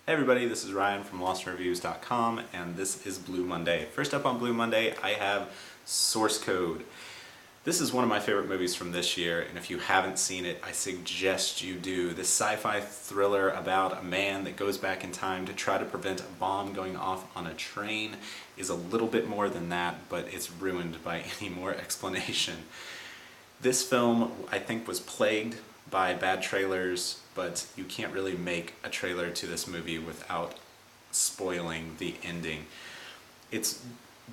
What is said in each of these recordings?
Hey everybody, this is Ryan from LostReviews.com and this is Blu Monday. First up on Blu Monday, I have Source Code. This is one of my favorite movies from this year, and if you haven't seen it, I suggest you do. This sci-fi thriller about a man that goes back in time to try to prevent a bomb going off on a train is a little bit more than that, but it's ruined by any more explanation. This film, I think, was plagued by bad trailers, but you can't really make a trailer to this movie without spoiling the ending. It's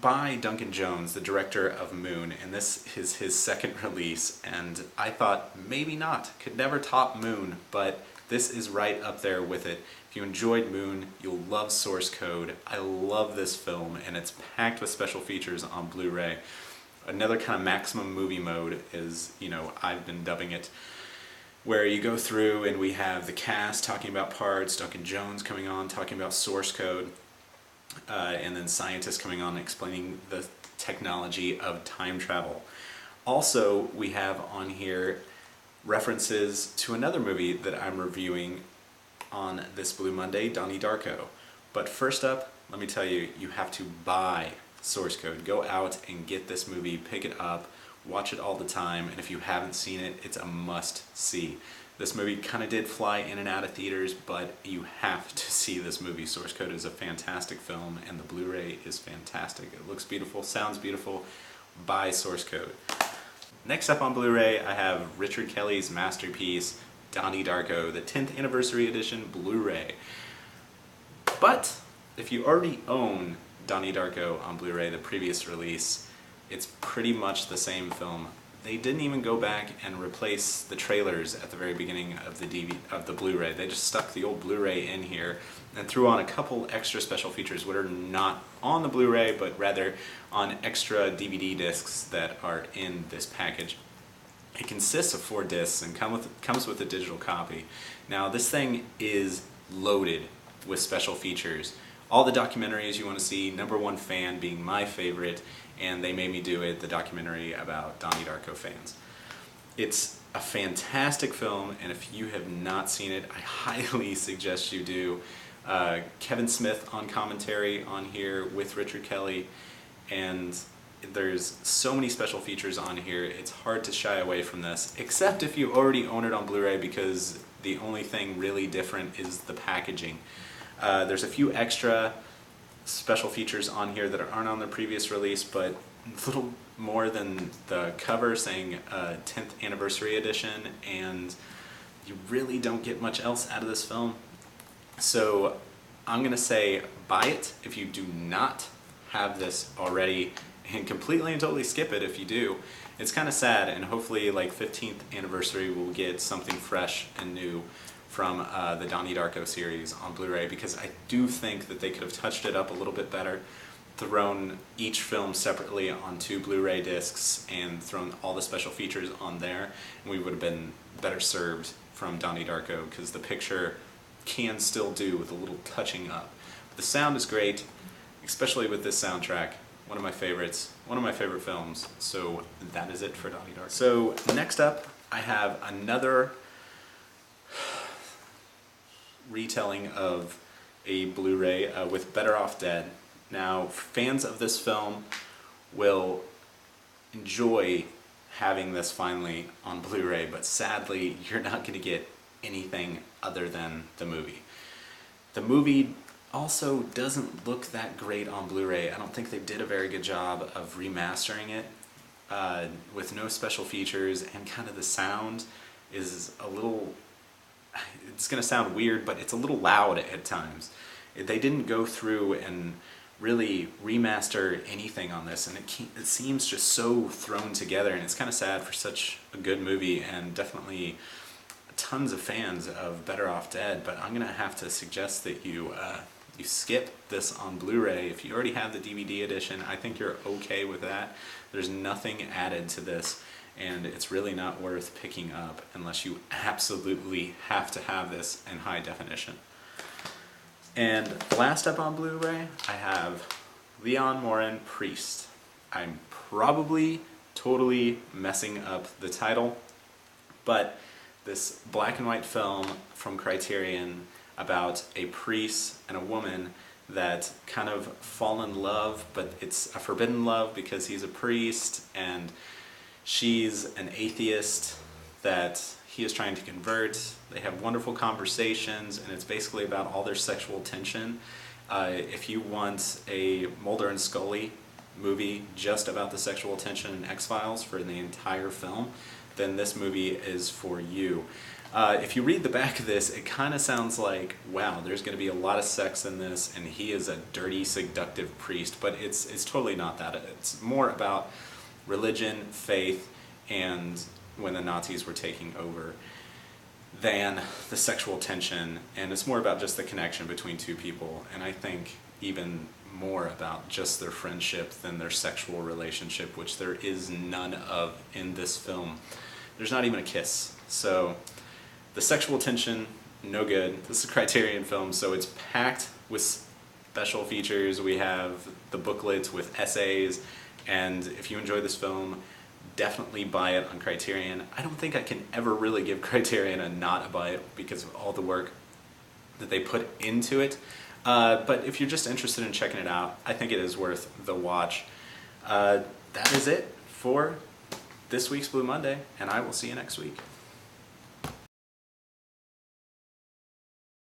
by Duncan Jones, the director of Moon, and this is his second release, and I thought maybe not, could never top Moon, but this is right up there with it. If you enjoyed Moon, you'll love Source Code. I love this film, and it's packed with special features on Blu-ray. Another kind of maximum movie mode is, I've been dubbing it, where you go through and we have the cast talking about parts, Duncan Jones coming on talking about source code, and then scientists coming on explaining the technology of time travel. Also, we have on here references to another movie that I'm reviewing on this Blu Monday, Donnie Darko. But first up, let me tell you, you have to buy Source Code. Go out and get this movie, pick it up, watch it all the time, and if you haven't seen it, it's a must-see. This movie kind of did fly in and out of theaters, but you have to see this movie. Source Code is a fantastic film, and the Blu-ray is fantastic. It looks beautiful, sounds beautiful. Buy Source Code. Next up on Blu-ray, I have Richard Kelly's masterpiece, Donnie Darko, the 10th Anniversary Edition Blu-ray. But if you already own Donnie Darko on Blu-ray, the previous release, it's pretty much the same film. They didn't even go back and replace the trailers at the very beginning of the Blu-ray. They just stuck the old Blu-ray in here and threw on a couple extra special features that are not on the Blu-ray, but rather on extra DVD discs that are in this package. It consists of 4 discs and comes with a digital copy. Now this thing is loaded with special features. All the documentaries you want to see, Number One Fan being my favorite, and They Made Me Do It, the documentary about Donnie Darko fans. It's a fantastic film, and if you have not seen it, I highly suggest you do. Kevin Smith on commentary on here with Richard Kelly, and there's so many special features on here, it's hard to shy away from this, except if you already own it on Blu-ray, because the only thing really different is the packaging. There's a few extra special features on here that aren't on the previous release, but a little more than the cover saying 10th Anniversary Edition, and you really don't get much else out of this film. So I'm going to say buy it if you do not have this already, and completely and totally skip it if you do. It's kind of sad, and hopefully like 15th Anniversary we'll get something fresh and new from the Donnie Darko series on Blu-ray, because I do think that they could have touched it up a little bit better, thrown each film separately on 2 Blu-ray discs and thrown all the special features on there, and we would have been better served from Donnie Darko, because the picture can still do with a little touching up. But the sound is great, especially with this soundtrack. One of my favorites, one of my favorite films, so that is it for Donnie Darko. So next up, I have another retelling of a Blu-ray with Better Off Dead. Now, fans of this film will enjoy having this finally on Blu-ray, but sadly, you're not going to get anything other than the movie. The movie also doesn't look that great on Blu-ray. I don't think they did a very good job of remastering it with no special features, and kind of the sound is a little, it's going to sound weird, but it's a little loud at times. They didn't go through and really remaster anything on this, and it seems just so thrown together, and it's kind of sad for such a good movie, and definitely tons of fans of Better Off Dead, but I'm going to have to suggest that you skip this on Blu-ray. If you already have the DVD edition, I think you're okay with that. There's nothing added to this, and it's really not worth picking up unless you absolutely have to have this in high definition. And last up on Blu-ray, I have Morin Priest. I'm probably totally messing up the title, but this black and white film from Criterion about a priest and a woman that kind of fall in love, but it's a forbidden love because he's a priest and she's an atheist that he is trying to convert. They have wonderful conversations, and it's basically about all their sexual tension. If you want a Mulder and Scully movie just about the sexual tension in X-Files for the entire film, then this movie is for you. If you read the back of this, it kind of sounds like, wow, there's going to be a lot of sex in this, and he is a dirty, seductive priest, but it's totally not that. It's more about religion, faith, and when the Nazis were taking over, than the sexual tension, and it's more about just the connection between two people, and I think even more about just their friendship than their sexual relationship, which there is none of in this film. There's not even a kiss. So the sexual tension, no good. This is a Criterion film, so it's packed with special features. We have the booklets with essays, and if you enjoy this film, definitely buy it on Criterion. I don't think I can ever really give Criterion a not a buy it because of all the work that they put into it. But if you're just interested in checking it out, I think it is worth the watch. That is it for this week's Blu Monday, and I will see you next week.